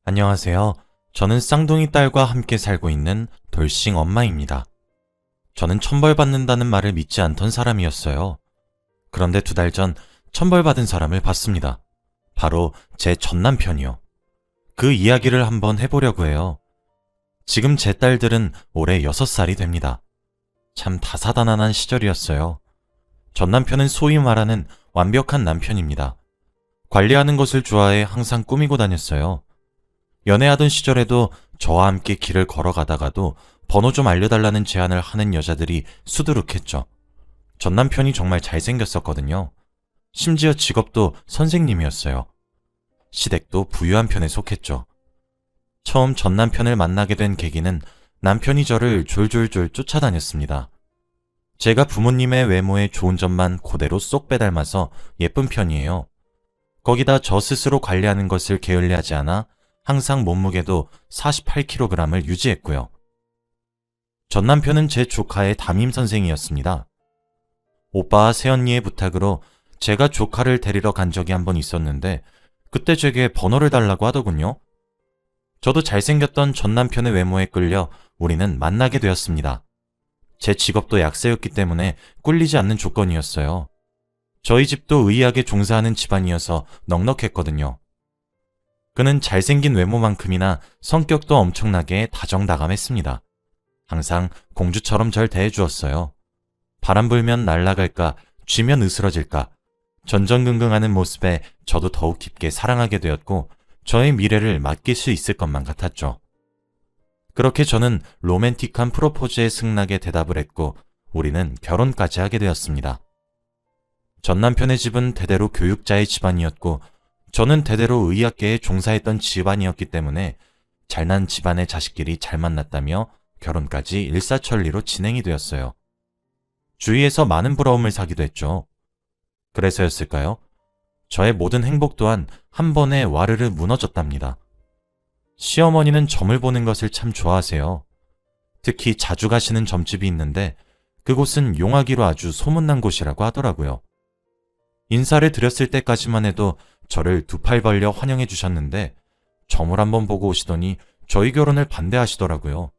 안녕하세요. 저는 쌍둥이 딸과 함께 살고 있는 돌싱 엄마입니다. 저는 천벌받는다는 말을 믿지 않던 사람이었어요. 그런데 2달 전 천벌받은 사람을 봤습니다. 바로 제 전남편이요. 그 이야기를 한번 해보려고 해요. 지금 제 딸들은 올해 6살이 됩니다. 참 다사다난한 시절이었어요. 전남편은 소위 말하는 완벽한 남편입니다. 관리하는 것을 좋아해 항상 꾸미고 다녔어요. 연애하던 시절에도 저와 함께 길을 걸어가다가도 번호 좀 알려달라는 제안을 하는 여자들이 수두룩했죠. 전 남편이 정말 잘생겼었거든요. 심지어 직업도 선생님이었어요. 시댁도 부유한 편에 속했죠. 처음 전 남편을 만나게 된 계기는 남편이 저를 졸졸졸 쫓아다녔습니다. 제가 부모님의 외모에 좋은 점만 그대로 쏙 빼닮아서 예쁜 편이에요. 거기다 스스로 관리하는 것을 게을리하지 않아 항상 몸무게도 48kg을 유지했고요. 전 남편은 제 조카의 담임 선생이었습니다. 오빠와 새언니의 부탁으로 제가 조카를 데리러 간 적이 한 번 있었는데 그때 제게 번호를 달라고 하더군요. 저도 잘생겼던 전 남편의 외모에 끌려 우리는 만나게 되었습니다. 제 직업도 약사였기 때문에 꿀리지 않는 조건이었어요. 저희 집도 의학에 종사하는 집안이어서 넉넉했거든요. 그는 잘생긴 외모만큼이나 성격도 엄청나게 다정다감했습니다. 항상 공주처럼 절 대해주었어요. 바람 불면 날아갈까, 쥐면 으스러질까, 전전긍긍하는 모습에 저도 더욱 깊게 사랑하게 되었고 저의 미래를 맡길 수 있을 것만 같았죠. 그렇게 저는 로맨틱한 프로포즈에 승낙에 대답을 했고 우리는 결혼까지 하게 되었습니다. 전 남편의 집은 대대로 교육자의 집안이었고 저는 대대로 의학계에 종사했던 집안이었기 때문에 잘난 집안의 자식끼리 잘 만났다며 결혼까지 일사천리로 진행이 되었어요. 주위에서 많은 부러움을 사기도 했죠. 그래서였을까요? 저의 모든 행복 또한 한 번에 와르르 무너졌답니다. 시어머니는 점을 보는 것을 참 좋아하세요. 특히 자주 가시는 점집이 있는데 그곳은 용하기로 아주 소문난 곳이라고 하더라고요. 인사를 드렸을 때까지만 해도 저를 2팔 벌려 환영해 주셨는데 점을 한번 보고 오시더니 저희 결혼을 반대하시더라고요.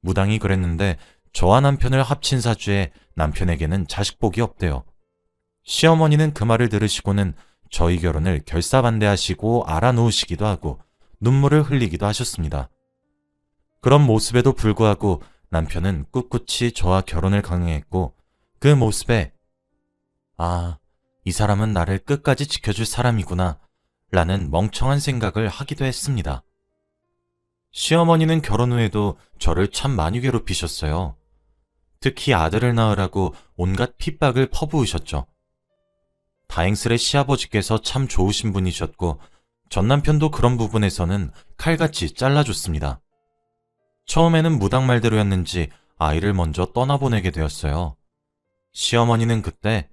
무당이 그랬는데 저와 남편을 합친 사주에 남편에게는 자식복이 없대요. 시어머니는 그 말을 들으시고는 저희 결혼을 결사반대하시고 알아놓으시기도 하고 눈물을 흘리기도 하셨습니다. 그런 모습에도 불구하고 남편은 꿋꿋이 저와 결혼을 강행했고 그 모습에 이 사람은 나를 끝까지 지켜줄 사람이구나 라는 멍청한 생각을 하기도 했습니다. 시어머니는 결혼 후에도 저를 참 많이 괴롭히셨어요. 특히 아들을 낳으라고 온갖 핍박을 퍼부으셨죠. 다행스레 시아버지께서 참 좋으신 분이셨고 전 남편도 그런 부분에서는 칼같이 잘라줬습니다. 처음에는 무당 말대로였는지 아이를 먼저 떠나보내게 되었어요. 시어머니는 그때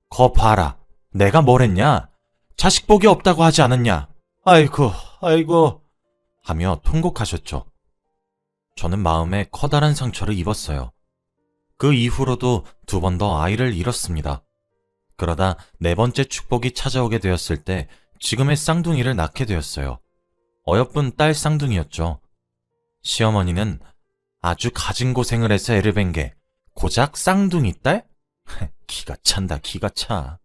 거 봐라. 내가 뭘 했냐? 자식복이 없다고 하지 않았냐? 아이고 하며 통곡하셨죠. 저는 마음에 커다란 상처를 입었어요. 그 이후로도 2번 더 아이를 잃었습니다. 그러다 4번째 축복이 찾아오게 되었을 때 지금의 쌍둥이를 낳게 되었어요. 어여쁜 딸 쌍둥이였죠. 시어머니는 아주 가진 고생을 해서 애를 뵌 게 고작 쌍둥이 딸? 기가 찬다 기가 차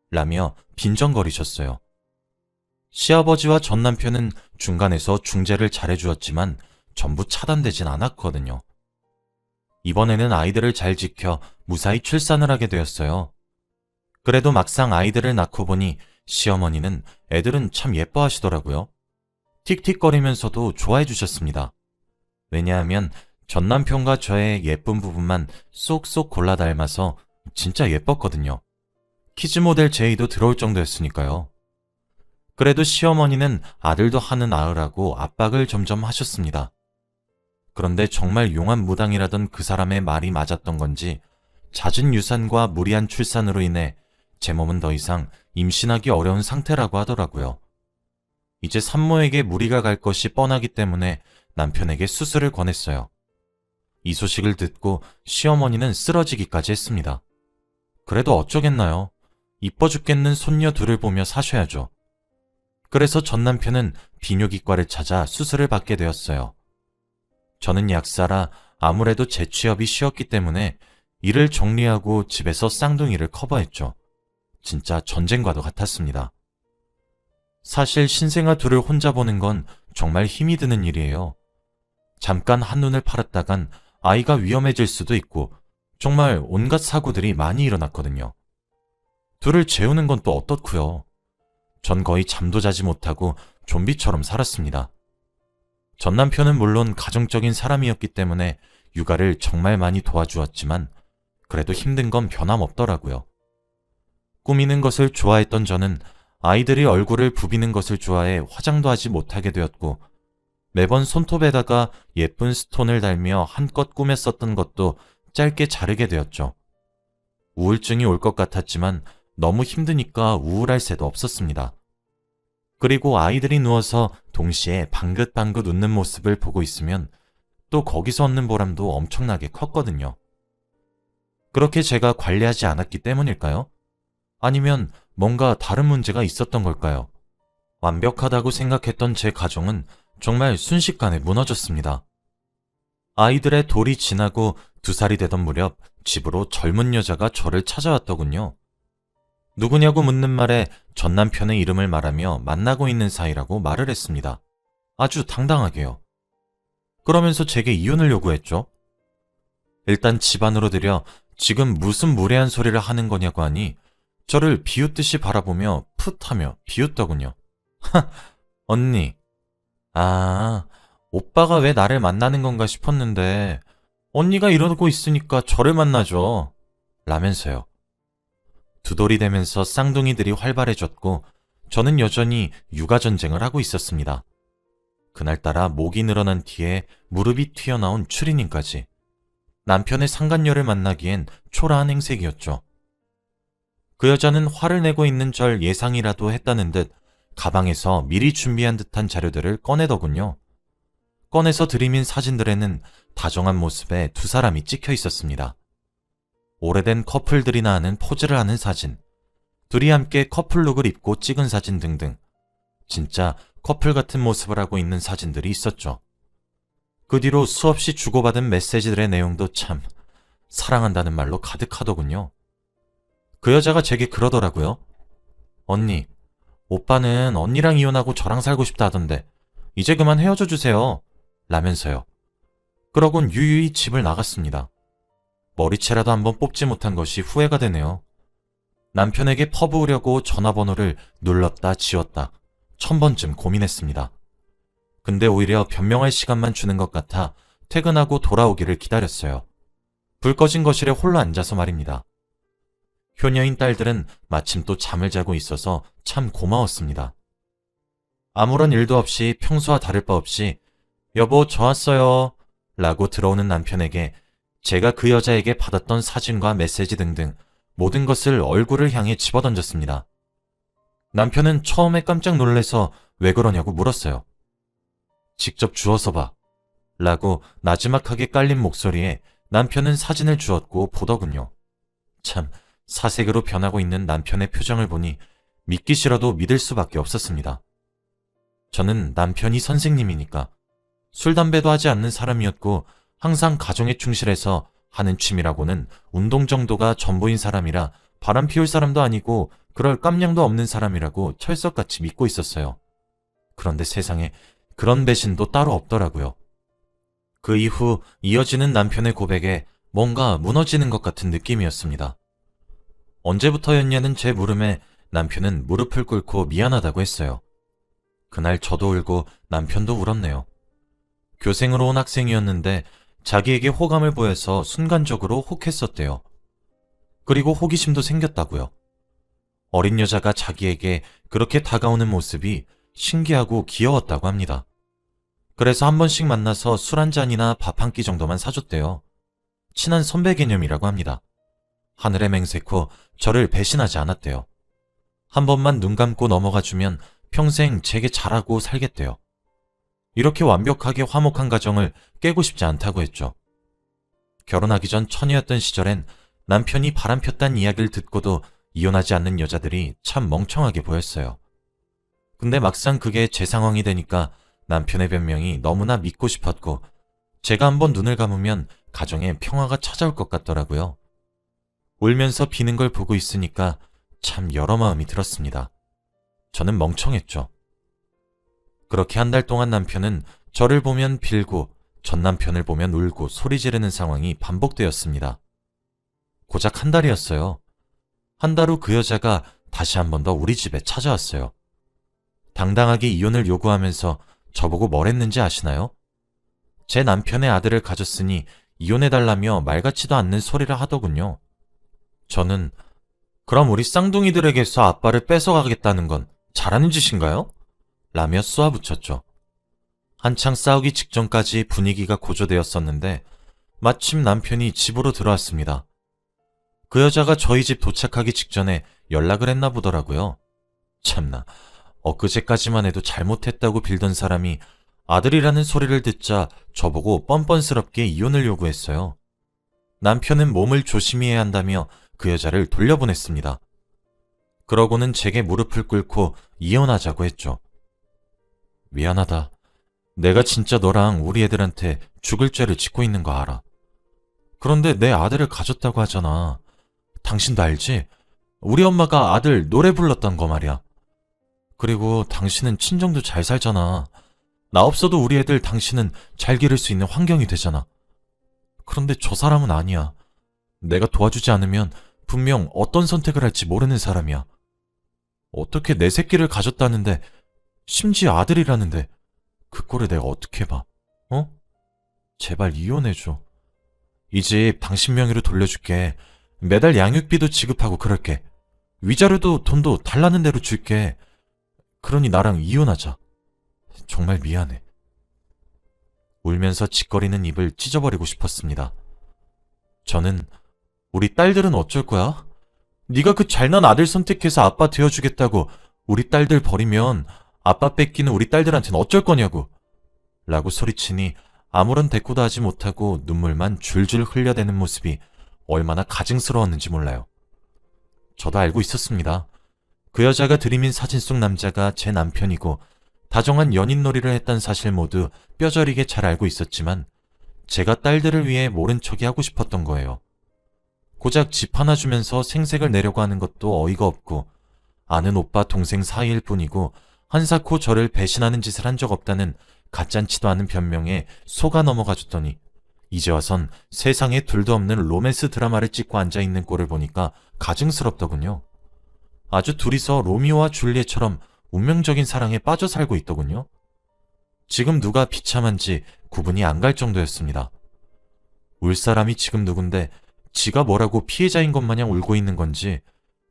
라며 빈정거리셨어요. 시아버지와 전 남편은 중간에서 중재를 잘해주었지만 전부 차단되진 않았거든요. 이번에는 아이들을 잘 지켜 무사히 출산을 하게 되었어요. 그래도 막상 아이들을 낳고 보니 시어머니는 애들은 참 예뻐하시더라고요. 틱틱거리면서도 좋아해 주셨습니다. 왜냐하면 전 남편과 저의 예쁜 부분만 쏙쏙 골라 닮아서 진짜 예뻤거든요. 키즈 모델 제의도 들어올 정도였으니까요. 그래도 시어머니는 아들도 하나 낳으라고 압박을 점점 하셨습니다. 그런데 정말 용한 무당이라던 그 사람의 말이 맞았던 건지 잦은 유산과 무리한 출산으로 인해 제 몸은 더 이상 임신하기 어려운 상태라고 하더라고요. 이제 산모에게 무리가 갈 것이 뻔하기 때문에 남편에게 수술을 권했어요. 이 소식을 듣고 시어머니는 쓰러지기까지 했습니다. 그래도 어쩌겠나요? 이뻐 죽겠는 손녀 둘을 보며 사셔야죠. 그래서 전 남편은 비뇨기과를 찾아 수술을 받게 되었어요. 저는 약사라 아무래도 제 취업이 쉬웠기 때문에 일을 정리하고 집에서 쌍둥이를 커버했죠. 진짜 전쟁과도 같았습니다. 사실 신생아 둘을 혼자 보는 건 정말 힘이 드는 일이에요. 잠깐 한눈을 팔았다간 아이가 위험해질 수도 있고 정말 온갖 사고들이 많이 일어났거든요. 둘을 재우는 건 또 어떻고요? 전 거의 잠도 자지 못하고 좀비처럼 살았습니다. 전 남편은 물론 가정적인 사람이었기 때문에 육아를 정말 많이 도와주었지만 그래도 힘든 건 변함없더라고요. 꾸미는 것을 좋아했던 저는 아이들이 얼굴을 부비는 것을 좋아해 화장도 하지 못하게 되었고 매번 손톱에다가 예쁜 스톤을 달며 한껏 꾸몄었던 것도 짧게 자르게 되었죠. 우울증이 올 것 같았지만 너무 힘드니까 우울할 새도 없었습니다. 그리고 아이들이 누워서 동시에 방긋방긋 웃는 모습을 보고 있으면 또 거기서 얻는 보람도 엄청나게 컸거든요. 그렇게 제가 관리하지 않았기 때문일까요? 아니면 뭔가 다른 문제가 있었던 걸까요? 완벽하다고 생각했던 제 가정은 정말 순식간에 무너졌습니다. 아이들의 돌이 지나고 2살이 되던 무렵 집으로 젊은 여자가 저를 찾아왔더군요. 누구냐고 묻는 말에 전 남편의 이름을 말하며 만나고 있는 사이라고 말을 했습니다. 아주 당당하게요. 그러면서 제게 이혼을 요구했죠. 일단 집 안으로 들여 지금 무슨 무례한 소리를 하는 거냐고 하니 저를 비웃듯이 바라보며 풋하며 비웃더군요. 언니, 오빠가 왜 나를 만나는 건가 싶었는데 언니가 이러고 있으니까 저를 만나죠. 라면서요. 두 돌이 되면서 쌍둥이들이 활발해졌고 저는 여전히 육아전쟁을 하고 있었습니다. 그날따라 목이 늘어난 뒤에 무릎이 튀어나온 추리닝까지. 남편의 상간녀를 만나기엔 초라한 행색이었죠. 그 여자는 화를 내고 있는 절 예상이라도 했다는 듯 가방에서 미리 준비한 듯한 자료들을 꺼내더군요. 꺼내서 들이민 사진들에는 다정한 모습에 2사람이 찍혀 있었습니다. 오래된 커플들이나 하는 포즈를 하는 사진, 둘이 함께 커플룩을 입고 찍은 사진 등등 진짜 커플 같은 모습을 하고 있는 사진들이 있었죠. 그 뒤로 수없이 주고받은 메시지들의 내용도 참 사랑한다는 말로 가득하더군요. 그 여자가 제게 그러더라고요. 언니, 오빠는 언니랑 이혼하고 저랑 살고 싶다 하던데 이제 그만 헤어져 주세요. 라면서요. 그러곤 유유히 집을 나갔습니다. 머리채라도 한번 뽑지 못한 것이 후회가 되네요. 남편에게 퍼부으려고 전화번호를 눌렀다 지웠다 1000번쯤 고민했습니다. 근데 오히려 변명할 시간만 주는 것 같아 퇴근하고 돌아오기를 기다렸어요. 불 꺼진 거실에 홀로 앉아서 말입니다. 효녀인 딸들은 마침 또 잠을 자고 있어서 참 고마웠습니다. 아무런 일도 없이 평소와 다를 바 없이 여보 저 왔어요 라고 들어오는 남편에게 제가 그 여자에게 받았던 사진과 메시지 등등 모든 것을 얼굴을 향해 집어던졌습니다. 남편은 처음에 깜짝 놀라서 왜 그러냐고 물었어요. 직접 주워서 봐 라고 나지막하게 깔린 목소리에 남편은 사진을 주었고 보더군요. 참 사색으로 변하고 있는 남편의 표정을 보니 믿기 싫어도 믿을 수밖에 없었습니다. 저는 남편이 선생님이니까 술, 담배도 하지 않는 사람이었고 항상 가정에 충실해서 하는 취미라고는 운동 정도가 전부인 사람이라 바람 피울 사람도 아니고 그럴 깜냥도 없는 사람이라고 철석같이 믿고 있었어요. 그런데 세상에 그런 배신도 따로 없더라고요. 그 이후 이어지는 남편의 고백에 뭔가 무너지는 것 같은 느낌이었습니다. 언제부터였냐는 제 물음에 남편은 무릎을 꿇고 미안하다고 했어요. 그날 저도 울고 남편도 울었네요. 교생으로 온 학생이었는데 자기에게 호감을 보여서 순간적으로 혹했었대요. 그리고 호기심도 생겼다고요. 어린 여자가 자기에게 그렇게 다가오는 모습이 신기하고 귀여웠다고 합니다. 그래서 한 번씩 만나서 술 한 잔이나 밥 한 끼 정도만 사줬대요. 친한 선배 개념이라고 합니다. 하늘에 맹세코 저를 배신하지 않았대요. 한 번만 눈 감고 넘어가주면 평생 제게 잘하고 살겠대요. 이렇게 완벽하게 화목한 가정을 깨고 싶지 않다고 했죠. 결혼하기 전 처녀였던 시절엔 남편이 바람폈단 이야기를 듣고도 이혼하지 않는 여자들이 참 멍청하게 보였어요. 근데 막상 그게 제 상황이 되니까 남편의 변명이 너무나 믿고 싶었고, 제가 한번 눈을 감으면 가정에 평화가 찾아올 것 같더라고요. 울면서 비는 걸 보고 있으니까 참 여러 마음이 들었습니다. 저는 멍청했죠. 그렇게 한 달 동안 남편은 저를 보면 빌고 전 남편을 보면 울고 소리 지르는 상황이 반복되었습니다. 고작 한 달이었어요. 한 달 후 그 여자가 다시 한 번 더 우리 집에 찾아왔어요. 당당하게 이혼을 요구하면서 저보고 뭘 했는지 아시나요? 제 남편의 아들을 가졌으니 이혼해달라며 말 같지도 않는 소리를 하더군요. 저는 그럼 우리 쌍둥이들에게서 아빠를 뺏어가겠다는 건 잘하는 짓인가요? 라며 쏘아붙였죠. 한창 싸우기 직전까지 분위기가 고조되었었는데 마침 남편이 집으로 들어왔습니다. 그 여자가 저희 집 도착하기 직전에 연락을 했나 보더라고요. 참나, 엊그제까지만 해도 잘못했다고 빌던 사람이 아들이라는 소리를 듣자 저보고 뻔뻔스럽게 이혼을 요구했어요. 남편은 몸을 조심히 해야 한다며 그 여자를 돌려보냈습니다. 그러고는 제게 무릎을 꿇고 이혼하자고 했죠. 미안하다. 내가 진짜 너랑 우리 애들한테 죽을 죄를 짓고 있는 거 알아. 그런데 내 아들을 가졌다고 하잖아. 당신도 알지? 우리 엄마가 아들 노래 불렀던 거 말이야. 그리고 당신은 친정도 잘 살잖아. 나 없어도 우리 애들 당신은 잘 기를 수 있는 환경이 되잖아. 그런데 저 사람은 아니야. 내가 도와주지 않으면 분명 어떤 선택을 할지 모르는 사람이야. 어떻게 내 새끼를 가졌다는데, 심지어 아들이라는데 그 꼴을 내가 어떻게 봐? 어? 제발 이혼해줘. 이 집 당신 명의로 돌려줄게. 매달 양육비도 지급하고 그럴게. 위자료도 돈도 달라는 대로 줄게. 그러니 나랑 이혼하자. 정말 미안해. 울면서 짓거리는 입을 찢어버리고 싶었습니다. 저는 우리 딸들은 어쩔 거야? 네가 그 잘난 아들 선택해서 아빠 되어주겠다고 우리 딸들 버리면 아빠 뺏기는 우리 딸들한테는 어쩔 거냐고 라고 소리치니 아무런 대꾸도 하지 못하고 눈물만 줄줄 흘려대는 모습이 얼마나 가증스러웠는지 몰라요. 저도 알고 있었습니다. 그 여자가 들이민 사진 속 남자가 제 남편이고 다정한 연인놀이를 했단 사실 모두 뼈저리게 잘 알고 있었지만 제가 딸들을 위해 모른 척이 하고 싶었던 거예요. 고작 집 하나 주면서 생색을 내려고 하는 것도 어이가 없고 아는 오빠 동생 사이일 뿐이고 한사코 저를 배신하는 짓을 한 적 없다는 가짠치도 않은 변명에 속아 넘어가줬더니 이제 와선 세상에 둘도 없는 로맨스 드라마를 찍고 앉아있는 꼴을 보니까 가증스럽더군요. 아주 둘이서 로미오와 줄리엣처럼 운명적인 사랑에 빠져 살고 있더군요. 지금 누가 비참한지 구분이 안 갈 정도였습니다. 울 사람이 지금 누군데 지가 뭐라고 피해자인 것 마냥 울고 있는 건지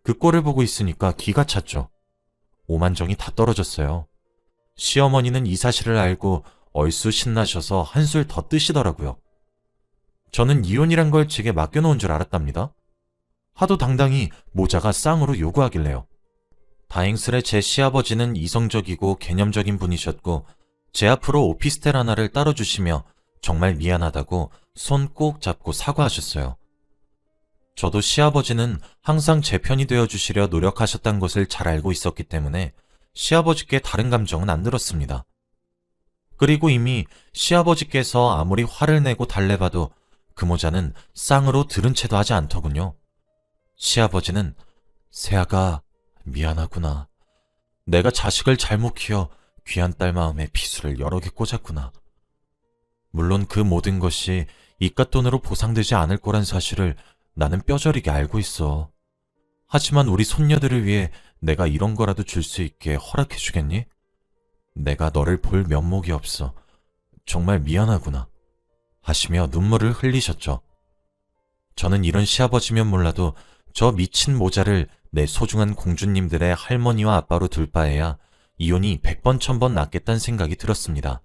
그 꼴을 보고 있으니까 기가 찼죠. 오만정이 다 떨어졌어요. 시어머니는 이 사실을 알고 얼쑤 신나셔서 한술 더 뜨시더라고요. 저는 이혼이란 걸 제게 맡겨놓은 줄 알았답니다. 하도 당당히 모자가 쌍으로 요구하길래요. 다행스레 제 시아버지는 이성적이고 개념적인 분이셨고 제 앞으로 오피스텔 하나를 따로 주시며 정말 미안하다고 손 꼭 잡고 사과하셨어요. 저도 시아버지는 항상 제 편이 되어주시려 노력하셨던 것을 잘 알고 있었기 때문에 시아버지께 다른 감정은 안 들었습니다. 그리고 이미 시아버지께서 아무리 화를 내고 달래봐도 그 모자는 쌍으로 들은 채도 하지 않더군요. 시아버지는 세아가 미안하구나. 내가 자식을 잘못 키워 귀한 딸 마음에 비수를 여러 개 꽂았구나. 물론 그 모든 것이 이깟돈으로 보상되지 않을 거란 사실을 나는 뼈저리게 알고 있어. 하지만 우리 손녀들을 위해 내가 이런 거라도 줄 수 있게 허락해 주겠니? 내가 너를 볼 면목이 없어. 정말 미안하구나. 하시며 눈물을 흘리셨죠. 저는 이런 시아버지면 몰라도 저 미친 모자를 내 소중한 공주님들의 할머니와 아빠로 둘 바에야 이혼이 100번 1000번 낫겠다는 생각이 들었습니다.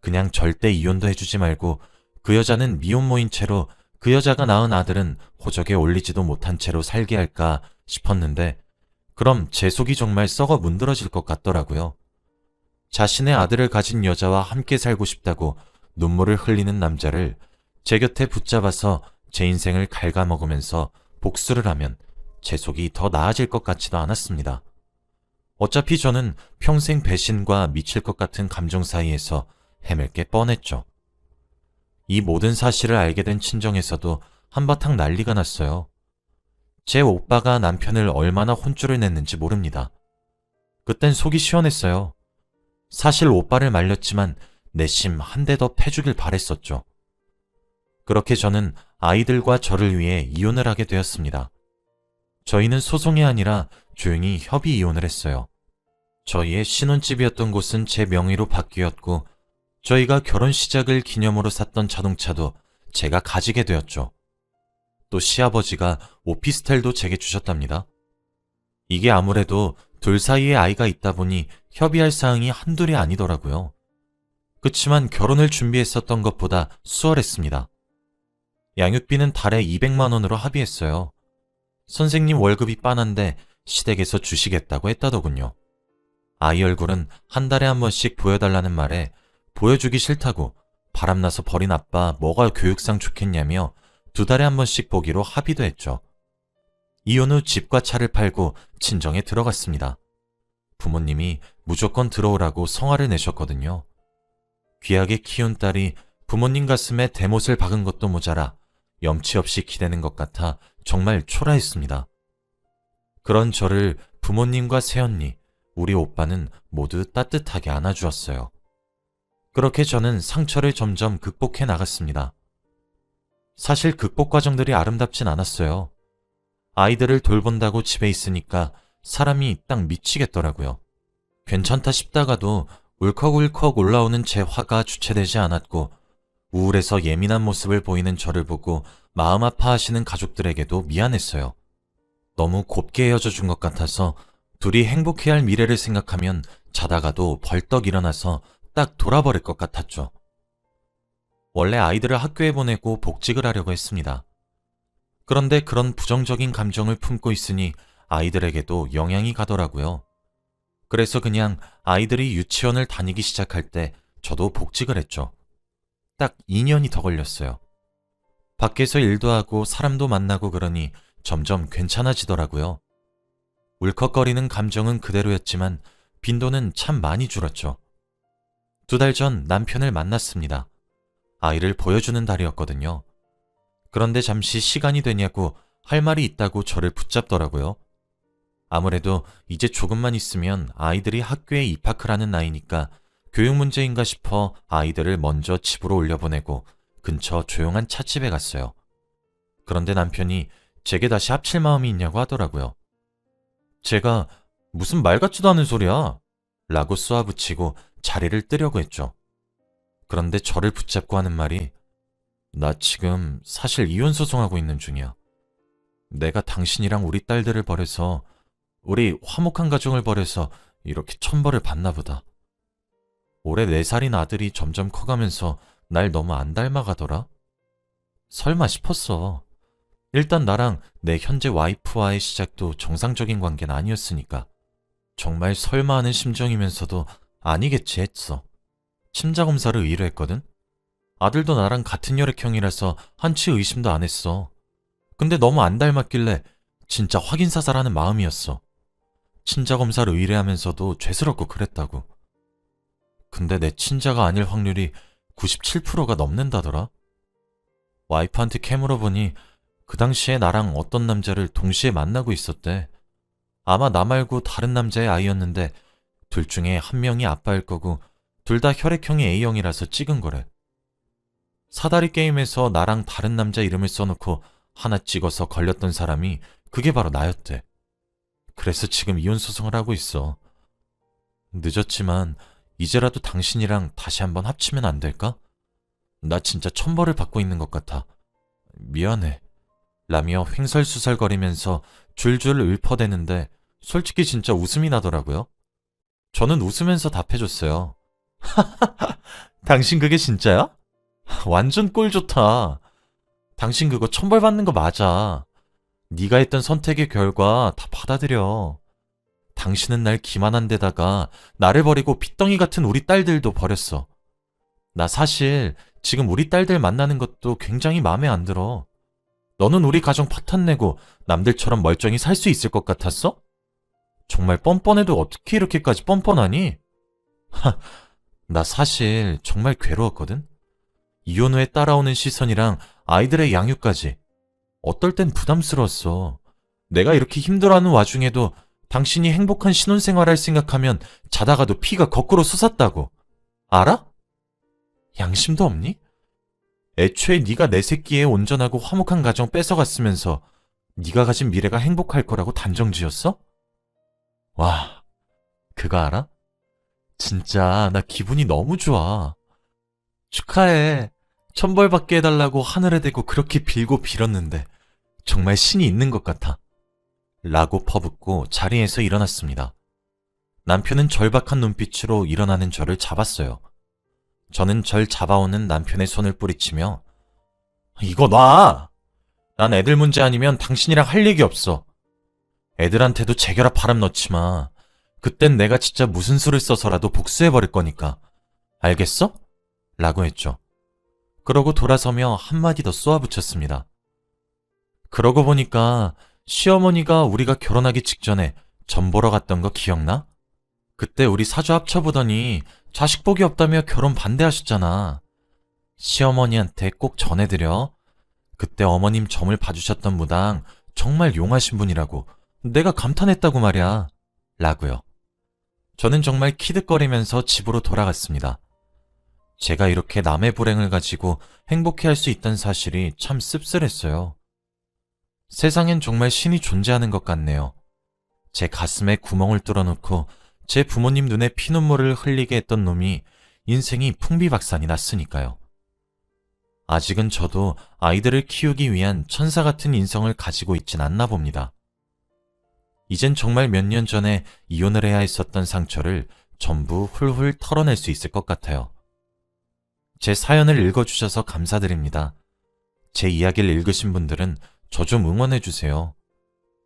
그냥 절대 이혼도 해주지 말고 그 여자는 미혼모인 채로 그 여자가 낳은 아들은 호적에 올리지도 못한 채로 살게 할까 싶었는데 그럼 제 속이 정말 썩어 문드러질 것 같더라고요. 자신의 아들을 가진 여자와 함께 살고 싶다고 눈물을 흘리는 남자를 제 곁에 붙잡아서 제 인생을 갉아먹으면서 복수를 하면 제 속이 더 나아질 것 같지도 않았습니다. 어차피 저는 평생 배신과 미칠 것 같은 감정 사이에서 헤맬 게 뻔했죠. 이 모든 사실을 알게 된 친정에서도 한바탕 난리가 났어요. 제 오빠가 남편을 얼마나 혼쭐을 냈는지 모릅니다. 그땐 속이 시원했어요. 사실 오빠를 말렸지만 내심 한 대 더 패주길 바랬었죠. 그렇게 저는 아이들과 저를 위해 이혼을 하게 되었습니다. 저희는 소송이 아니라 조용히 협의 이혼을 했어요. 저희의 신혼집이었던 곳은 제 명의로 바뀌었고 저희가 결혼 시작을 기념으로 샀던 자동차도 제가 가지게 되었죠. 또 시아버지가 오피스텔도 제게 주셨답니다. 이게 아무래도 둘 사이에 아이가 있다 보니 협의할 사항이 한둘이 아니더라고요. 그치만 결혼을 준비했었던 것보다 수월했습니다. 양육비는 달에 200만 원으로 합의했어요. 선생님 월급이 빤한데 시댁에서 주시겠다고 했다더군요. 아이 얼굴은 한 달에 한 번씩 보여달라는 말에 보여주기 싫다고 바람나서 버린 아빠 뭐가 교육상 좋겠냐며 2달에 한 번씩 보기로 합의도 했죠. 이혼 후 집과 차를 팔고 친정에 들어갔습니다. 부모님이 무조건 들어오라고 성화를 내셨거든요. 귀하게 키운 딸이 부모님 가슴에 대못을 박은 것도 모자라 염치 없이 기대는 것 같아 정말 초라했습니다. 그런 저를 부모님과 새언니, 우리 오빠는 모두 따뜻하게 안아주었어요. 그렇게 저는 상처를 점점 극복해 나갔습니다. 사실 극복 과정들이 아름답진 않았어요. 아이들을 돌본다고 집에 있으니까 사람이 딱 미치겠더라고요. 괜찮다 싶다가도 울컥울컥 올라오는 제 화가 주체되지 않았고 우울해서 예민한 모습을 보이는 저를 보고 마음 아파하시는 가족들에게도 미안했어요. 너무 곱게 헤어져 준 것 같아서 둘이 행복해야 할 미래를 생각하면 자다가도 벌떡 일어나서 딱 돌아버릴 것 같았죠. 원래 아이들을 학교에 보내고 복직을 하려고 했습니다. 그런데 그런 부정적인 감정을 품고 있으니 아이들에게도 영향이 가더라고요. 그래서 그냥 아이들이 유치원을 다니기 시작할 때 저도 복직을 했죠. 딱 2년이 더 걸렸어요. 밖에서 일도 하고 사람도 만나고 그러니 점점 괜찮아지더라고요. 울컥거리는 감정은 그대로였지만 빈도는 참 많이 줄었죠. 2달 전 남편을 만났습니다. 아이를 보여주는 달이었거든요. 그런데 잠시 시간이 되냐고 할 말이 있다고 저를 붙잡더라고요. 아무래도 이제 조금만 있으면 아이들이 학교에 입학을 하는 나이니까 교육 문제인가 싶어 아이들을 먼저 집으로 올려보내고 근처 조용한 찻집에 갔어요. 그런데 남편이 제게 다시 합칠 마음이 있냐고 하더라고요. 제가 무슨 말 같지도 않은 소리야 라고 쏘아붙이고 자리를 뜨려고 했죠. 그런데 저를 붙잡고 하는 말이 나 지금 사실 이혼 소송하고 있는 중이야. 내가 당신이랑 우리 딸들을 버려서 우리 화목한 가정을 버려서 이렇게 천벌을 받나 보다. 올해 4살인 아들이 점점 커가면서 날 너무 안 닮아가더라. 설마 싶었어. 일단 나랑 내 현재 와이프와의 시작도 정상적인 관계는 아니었으니까. 정말 설마 하는 심정이면서도 아니겠지 했어. 침자검사를 의뢰했거든. 아들도 나랑 같은 혈액형이라서 한치 의심도 안 했어. 근데 너무 안 닮았길래 진짜 확인사살하는 마음이었어. 친자검사를 의뢰하면서도 죄스럽고 그랬다고. 근데 내 친자가 아닐 확률이 97%가 넘는다더라. 와이프한테 캐물어보니 그 당시에 나랑 어떤 남자를 동시에 만나고 있었대. 아마 나 말고 다른 남자의 아이였는데 둘 중에 한 명이 아빠일 거고 둘 다 혈액형이 A형이라서 찍은 거래. 사다리 게임에서 나랑 다른 남자 이름을 써놓고 하나 찍어서 걸렸던 사람이 그게 바로 나였대. 그래서 지금 이혼 소송을 하고 있어. 늦었지만 이제라도 당신이랑 다시 한번 합치면 안 될까? 나 진짜 천벌을 받고 있는 것 같아. 미안해. 라며 횡설수설거리면서 줄줄 읊어대는데 솔직히 진짜 웃음이 나더라고요. 저는 웃으면서 답해줬어요. 당신 그게 진짜야? 완전 꼴 좋다. 당신 그거 천벌 받는 거 맞아. 네가 했던 선택의 결과 다 받아들여. 당신은 날 기만한 데다가 나를 버리고 핏덩이 같은 우리 딸들도 버렸어. 나 사실 지금 우리 딸들 만나는 것도 굉장히 마음에 안 들어. 너는 우리 가정 파탄내고 남들처럼 멀쩡히 살 수 있을 것 같았어? 정말 뻔뻔해도 어떻게 이렇게까지 뻔뻔하니? 하, 나 사실 정말 괴로웠거든? 이혼 후에 따라오는 시선이랑 아이들의 양육까지. 어떨 땐 부담스러웠어. 내가 이렇게 힘들어하는 와중에도 당신이 행복한 신혼생활을 생각하면 자다가도 피가 거꾸로 솟았다고. 알아? 양심도 없니? 애초에 네가 내 새끼의 온전하고 화목한 가정 뺏어갔으면서 네가 가진 미래가 행복할 거라고 단정지었어? 와, 그거 알아? 진짜 나 기분이 너무 좋아. 축하해. 천벌받게 해달라고 하늘에 대고 그렇게 빌고 빌었는데 정말 신이 있는 것 같아. 라고 퍼붓고 자리에서 일어났습니다. 남편은 절박한 눈빛으로 일어나는 저를 잡았어요. 저는 절 잡아오는 남편의 손을 뿌리치며 이거 놔! 난 애들 문제 아니면 당신이랑 할 얘기 없어. 애들한테도 재결합 바람 넣지 마. 그땐 내가 진짜 무슨 수를 써서라도 복수해버릴 거니까. 알겠어? 라고 했죠. 그러고 돌아서며 한마디 더 쏘아붙였습니다. 그러고 보니까 시어머니가 우리가 결혼하기 직전에 전 보러 갔던 거 기억나? 그때 우리 사주 합쳐보더니 자식 복이 없다며 결혼 반대하셨잖아. 시어머니한테 꼭 전해드려. 그때 어머님 점을 봐주셨던 무당 정말 용하신 분이라고 내가 감탄했다고 말이야. 라고요. 저는 정말 키득거리면서 집으로 돌아갔습니다. 제가 이렇게 남의 불행을 가지고 행복해할 수 있다는 사실이 참 씁쓸했어요. 세상엔 정말 신이 존재하는 것 같네요. 제 가슴에 구멍을 뚫어놓고 제 부모님 눈에 피눈물을 흘리게 했던 놈이 인생이 풍비박산이 났으니까요. 아직은 저도 아이들을 키우기 위한 천사 같은 인성을 가지고 있진 않나 봅니다. 이젠 정말 몇 년 전에 이혼을 해야 했었던 상처를 전부 훌훌 털어낼 수 있을 것 같아요. 제 사연을 읽어주셔서 감사드립니다. 제 이야기를 읽으신 분들은 저 좀 응원해주세요.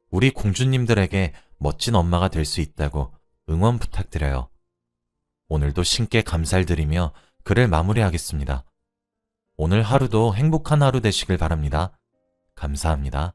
우리 공주님들에게 멋진 엄마가 될 수 있다고 응원 부탁드려요. 오늘도 신께 감사를 드리며 글을 마무리하겠습니다. 오늘 하루도 행복한 하루 되시길 바랍니다. 감사합니다.